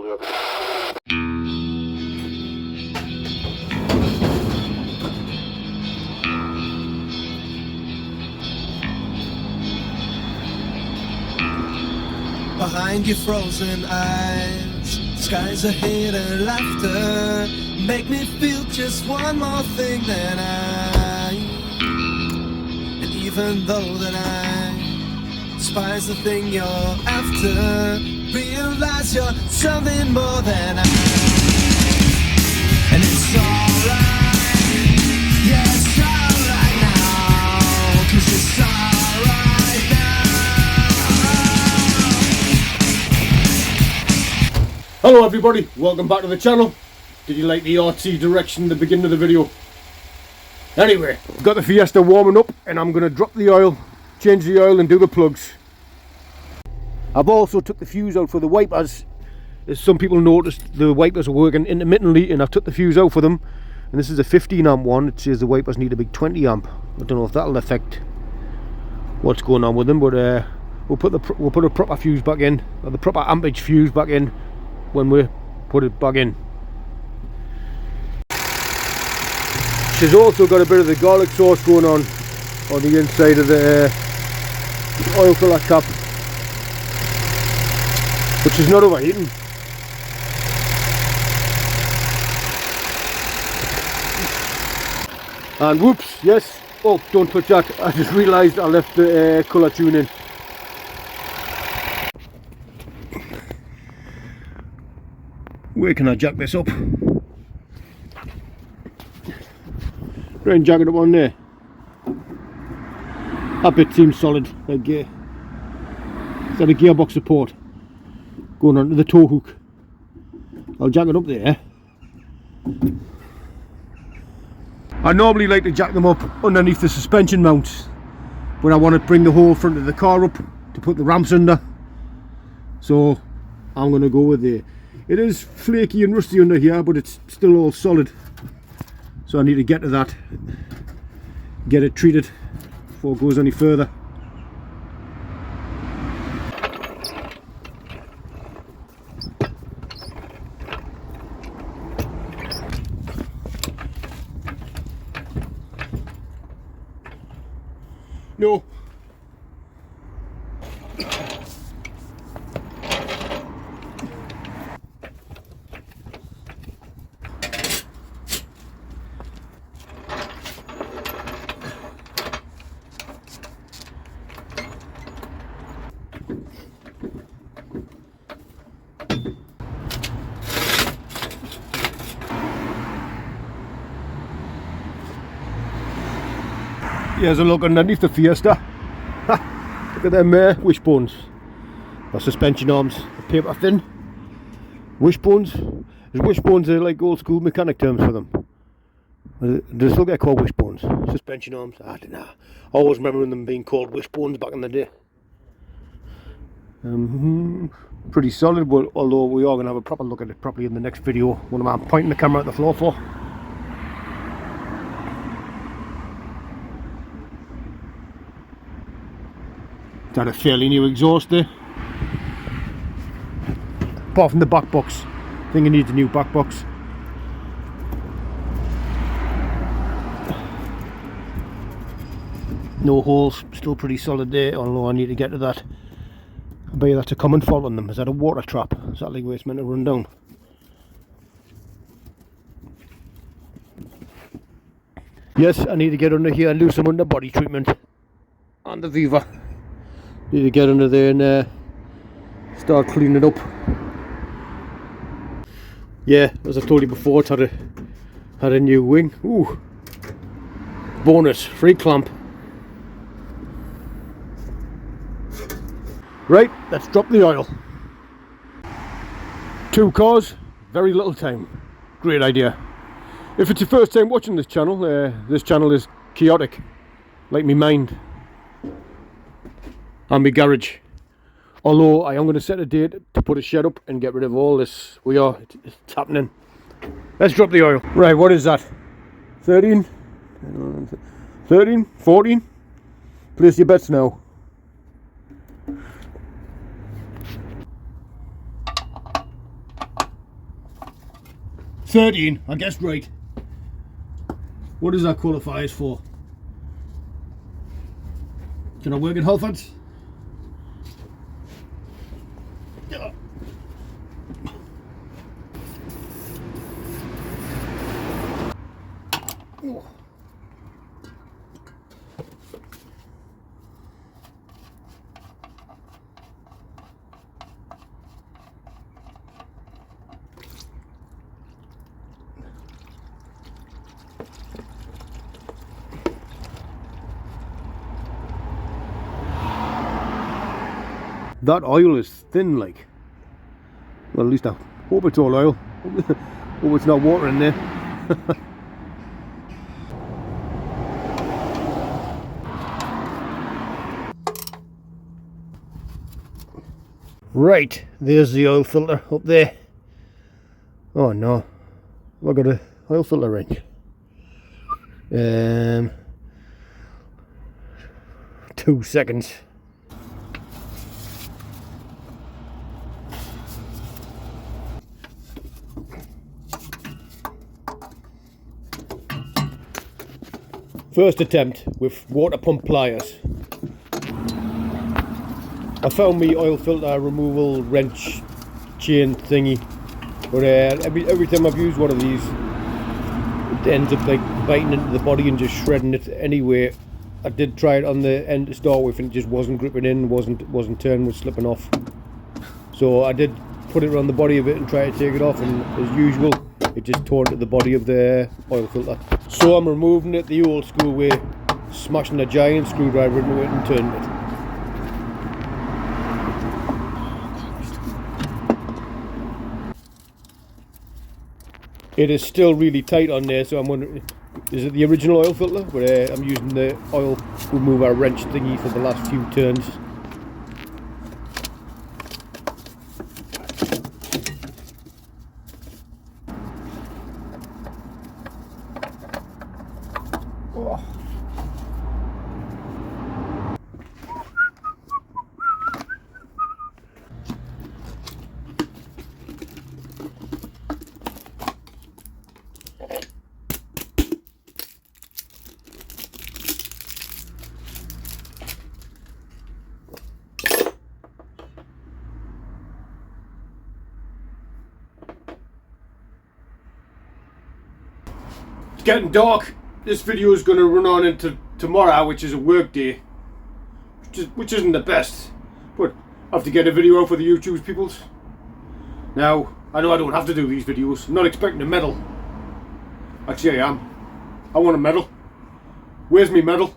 Behind your frozen eyes, skies of hate and laughter make me feel just one more thing than and even though that I despise the thing you're after, realize you're something more than and it's alright, yeah, it's alright now, 'cause it's alright now. Hello everybody, welcome back to the channel. Did you like the artsy direction at the beginning of the video? Anyway, got the Fiesta warming up and I'm going to drop the oil, change the oil and do the plugs. I've also took the fuse out for the wipers. As some people noticed, the wipers are working intermittently and I've took the fuse out for them. And this is a 15 amp one. It says the wipers need a big 20 amp. I don't know if that'll affect what's going on with them, but we'll put a proper fuse back in, or the proper ampage fuse back in when we put it back in. She's also got a bit of the garlic sauce going on the inside of the oil filler cap, which is not overheating. And whoops, yes, oh, don't touch that. I just realised I left the colour tune in. Where can I jack this up? Try and jack it up on there. That bit seems solid. Like, is that a gearbox support going onto the tow hook? I'll jack it up there. I normally like to jack them up underneath the suspension mounts, but I want to bring the whole front of the car up to put the ramps under, so I'm going to go with there. It is flaky and rusty under here, but it's still all solid, so I need to get to that, get it treated before it goes any further. No. Here's a look underneath the Fiesta. Look at them wishbones. Or suspension arms, paper thin. Wishbones. Wishbones are like old school mechanic terms for them. Do they still get called wishbones? Suspension arms? I don't know. I always remember them being called wishbones back in the day. Pretty solid, but although we are going to have a proper look at it properly in the next video when I'm pointing the camera at the floor for. Got a fairly new exhaust there. Apart from the back box, I think it needs a new back box. No holes, still pretty solid there, although I need to get to that. I bet you that's a common fault on them. Is that a water trap? Is that like where it's meant to run down? Yes, I need to get under here and do some underbody treatment on the Viva. Need to get under there and start cleaning it up. Yeah, as I told you before, it had a new wing. Ooh, bonus, free clamp. Right, let's drop the oil. 2 cars, very little time. Great idea. If it's your first time watching this channel is chaotic, like me mind and my garage. Although I am going to set a date to put a shed up and get rid of all this. It's happening. Let's drop the oil. Right, what is that? 13? 13? 14? Place your bets now. 13, I guessed right. What does that qualify as for? Can I work in Halfords? Yeah. Oh. That oil is thin, like. Well, at least I hope it's all oil. Hope it's not water in there. Right, there's the oil filter up there. Oh no, I've got a oil filter wrench. 2 seconds. First attempt with water pump pliers. I found me oil filter removal wrench chain thingy, but every time I've used one of these, it ends up like biting into the body and just shredding it anyway. I did try it on the end to start with, and it just wasn't gripping in, wasn't turning, was slipping off. So I did put it around the body of it and try to take it off, and as usual, it just tore into the body of the oil filter. So I'm removing it the old school way, smashing a giant screwdriver into it and turning it. It is still really tight on there, so I'm wondering, is it the original oil filter? But I'm using the oil remover wrench thingy for the last few turns. Oh. It's getting dark. This video is going to run on into tomorrow, which is a work day, which isn't the best, but I have to get a video out for the YouTube peoples. Now, I know I don't have to do these videos. I'm not expecting a medal. Actually, I am. I want a medal. Where's my medal?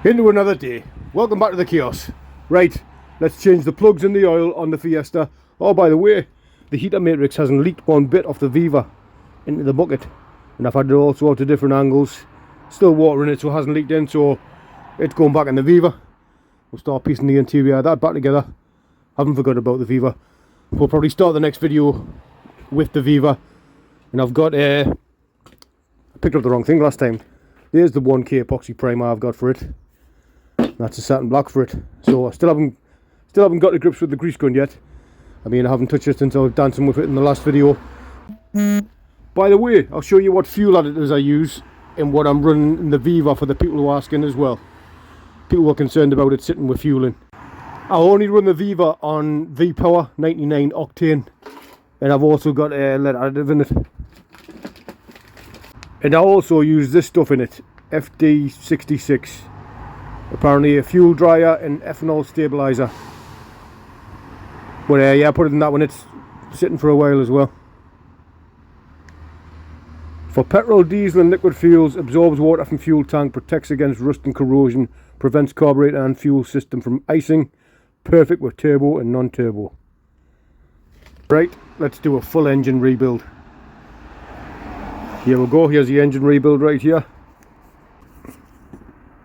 Into another day. Welcome back to the chaos. Right, let's change the plugs in the oil on the Fiesta. Oh, by the way, the heater matrix hasn't leaked one bit off the Viva into the bucket, and I've had it all sorts of different angles. Still water in it, so it hasn't leaked in, so it's going back in the Viva. We'll start piecing the interior of that back together. Haven't forgotten about the Viva. We'll probably start the next video with the Viva, and I've got I picked up the wrong thing last time. There's the 1K epoxy primer I've got for it. That's a satin black for it. So I still haven't got to grips with the grease gun yet. I mean, I haven't touched it since I was dancing with it in the last video. By the way, I'll show you what fuel additives I use and what I'm running in the Viva for the people who are asking as well. People were concerned about it sitting with fuel in. I'll only run the Viva on V-Power 99 octane, and I've also got a lead additive in it. And I also use this stuff in it, FD66. Apparently a fuel dryer and ethanol stabilizer. But yeah, I put it in that one. It's sitting for a while as well. For petrol, diesel and liquid fuels, absorbs water from fuel tank, protects against rust and corrosion, prevents carburetor and fuel system from icing. Perfect with turbo and non-turbo. Right, let's do a full engine rebuild. Here we go. Here's the engine rebuild right here.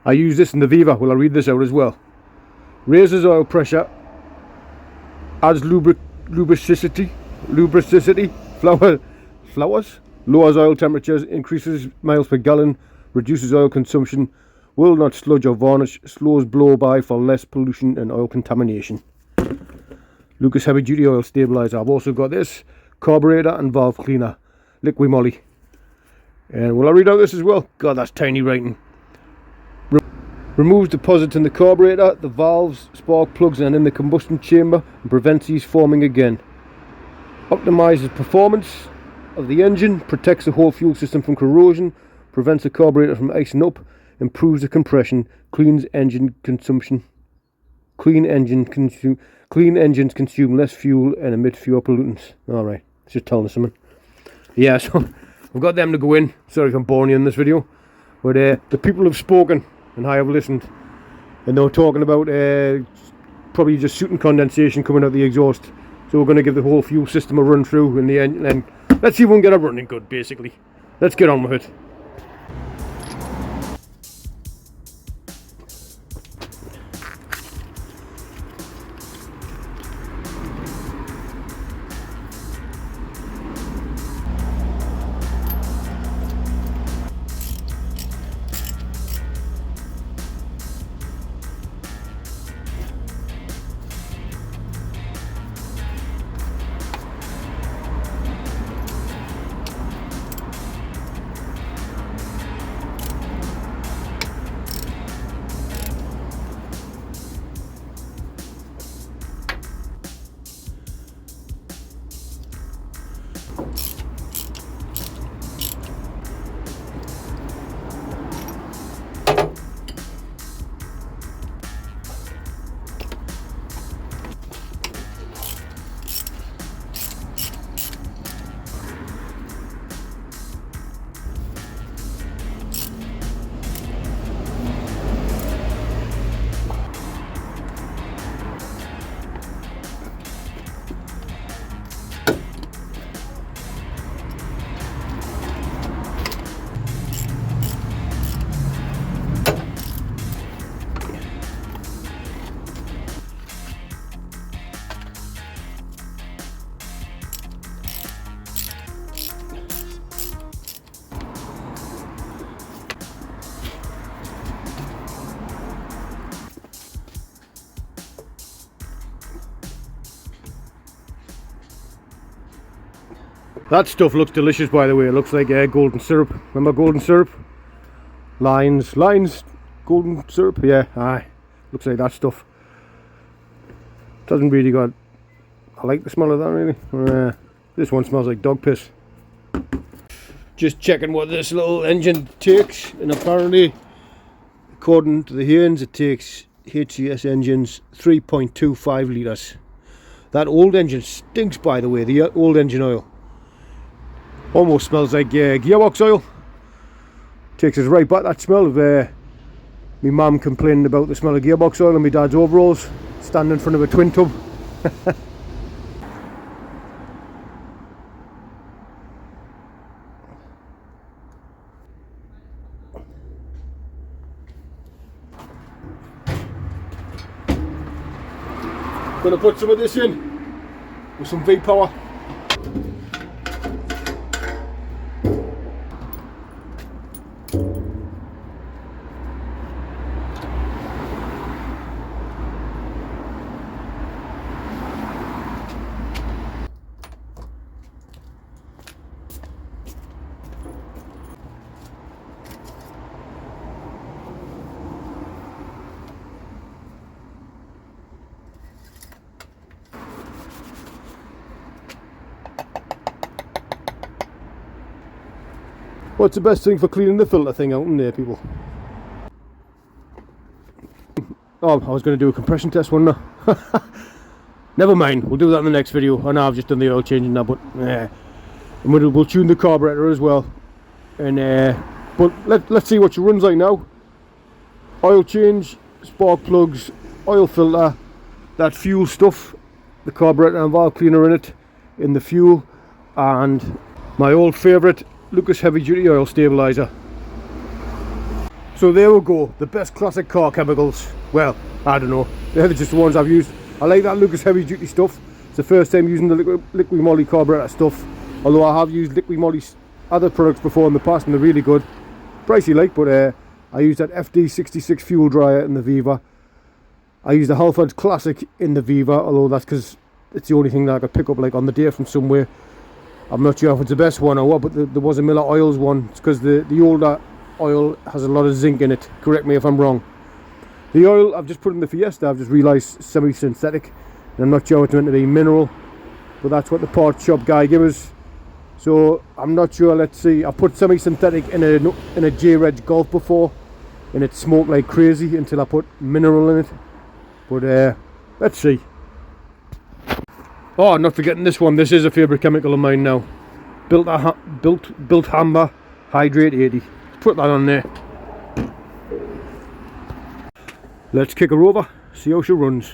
I use this in the Viva. Well, I'll read this out as well. Raises oil pressure, adds lubricity, flowers, lowers oil temperatures, increases miles per gallon, reduces oil consumption, will not sludge or varnish, slows blow by for less pollution and oil contamination. Lucas Heavy Duty Oil Stabilizer. I've also got this carburetor and valve cleaner, liquid moly. And will I read out this as well? God, that's tiny writing. Removes deposits in the carburetor, the valves, spark plugs and in the combustion chamber and prevents these forming again. Optimizes performance of the engine, protects the whole fuel system from corrosion, prevents the carburetor from icing up, improves the compression, clean engines consume less fuel and emit fewer pollutants. Alright, it's just telling us something. Yeah, so I've got them to go in. Sorry if I'm boring you in this video. But the people have spoken and I have listened. And they were talking about probably just shooting condensation coming out the exhaust. So we're going to give the whole fuel system a run through in the end. And let's see if we can get it running good, basically. Let's get on with it. That stuff looks delicious, by the way. It looks like golden syrup. Remember golden syrup? Lines, golden syrup. Yeah, aye. Looks like that stuff. Doesn't really got. I like the smell of that really. This one smells like dog piss. Just checking what this little engine takes, and apparently, according to the Haynes, it takes HCS engines 3.25 litres. That old engine stinks, by the way. The old engine oil. Almost smells like gearbox oil. Takes us right back, that smell of my mum complaining about the smell of gearbox oil in my dad's overalls, standing in front of a twin tub. Gonna put some of this in with some V-power. What's the best thing for cleaning the filter thing out in there, people? Oh, I was going to do a compression test, wasn't I? Never mind, we'll do that in the next video. I know I've just done the oil changing now, but and we'll tune the carburetor as well. And but let's see what she runs like now. Oil change, spark plugs, oil filter, that fuel stuff, the carburetor and valve cleaner in it, in the fuel, and my old favourite Lucas Heavy Duty Oil Stabilizer. So there we go, the best classic car chemicals. Well, I don't know, they're just the ones I've used. I like that Lucas heavy duty stuff. It's the first time using the liquid moly carburetor stuff, although I have used liquid moly's other products before in the past and they're really good. Pricey like, but I used that FD66 fuel dryer in the Viva. I used the Halford Classic in the Viva, although that's because it's the only thing that I could pick up like on the day from somewhere. I'm not sure if it's the best one or what, but there was a Miller Oils one. It's because the older oil has a lot of zinc in it. Correct me if I'm wrong. The oil I've just put in the Fiesta, I've just realised semi-synthetic, and I'm not sure it's meant to be mineral, but that's what the parts shop guy gave us. So I'm not sure. Let's see. I put semi-synthetic in a J-Reg Golf before, and it smoked like crazy until I put mineral in it. But let's see. Oh, not forgetting this one. This is a favourite chemical of mine now. Built Hamber Hydrate 80. Put that on there. Let's kick her over, see how she runs.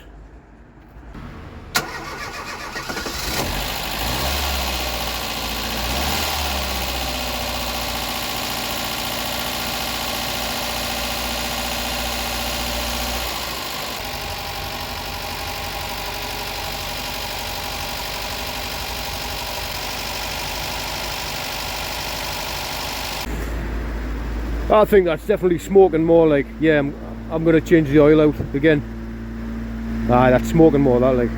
I think that's definitely smoking more like, yeah, I'm going to change the oil out again. Aye, that's smoking more, that like.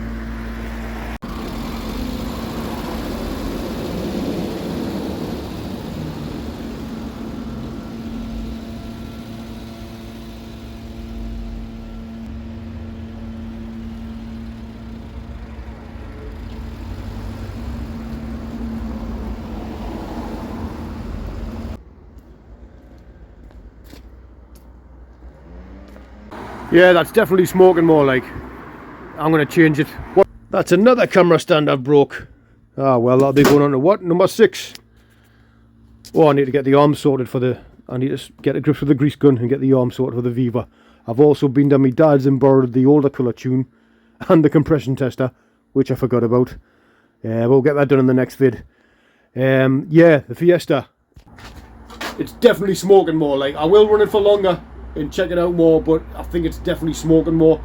Yeah, that's definitely smoking more like. I'm going to change it. What? That's another camera stand I've broke. Ah, well, that'll be going on to what? Number 6. Oh, I need to get the arm sorted for the... I need to get a grip for the grease gun and get the arm sorted for the Viva. I've also been to my dad's and borrowed the older colour tune and the compression tester, which I forgot about. We'll get that done in the next vid. Yeah, the Fiesta. It's definitely smoking more like. I will run it for longer and check it out more, but I think it's definitely smoking more.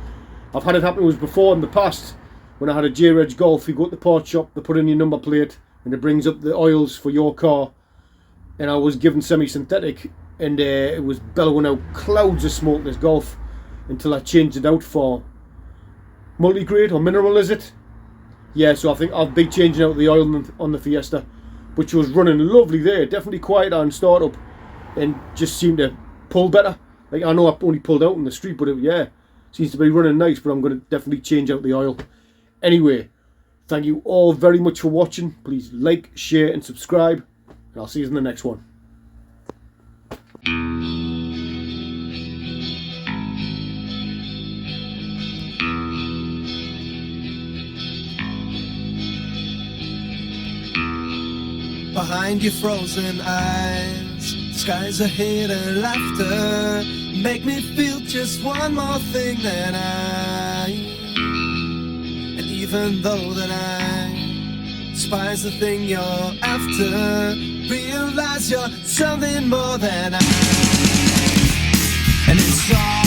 I've had it happen to us before in the past when I had a J-Reg Golf. You go to the parts shop, they put in your number plate and it brings up the oils for your car, and I was given semi-synthetic and it was bellowing out clouds of smoke, this Golf, until I changed it out for multi-grade or mineral, is it? Yeah, so I think I'll be changing out the oil on the Fiesta, which was running lovely there, definitely quieter on startup and just seemed to pull better. Like, I know I only pulled out in the street, but yeah, seems to be running nice, but I'm going to definitely change out the oil. Anyway, thank you all very much for watching. Please like, share and subscribe, and I'll see you in the next one. Behind your frozen eyes, skies ahead and laughter make me feel just one more thing than and even though that I despise the thing you're after, realize you're something more than and it's all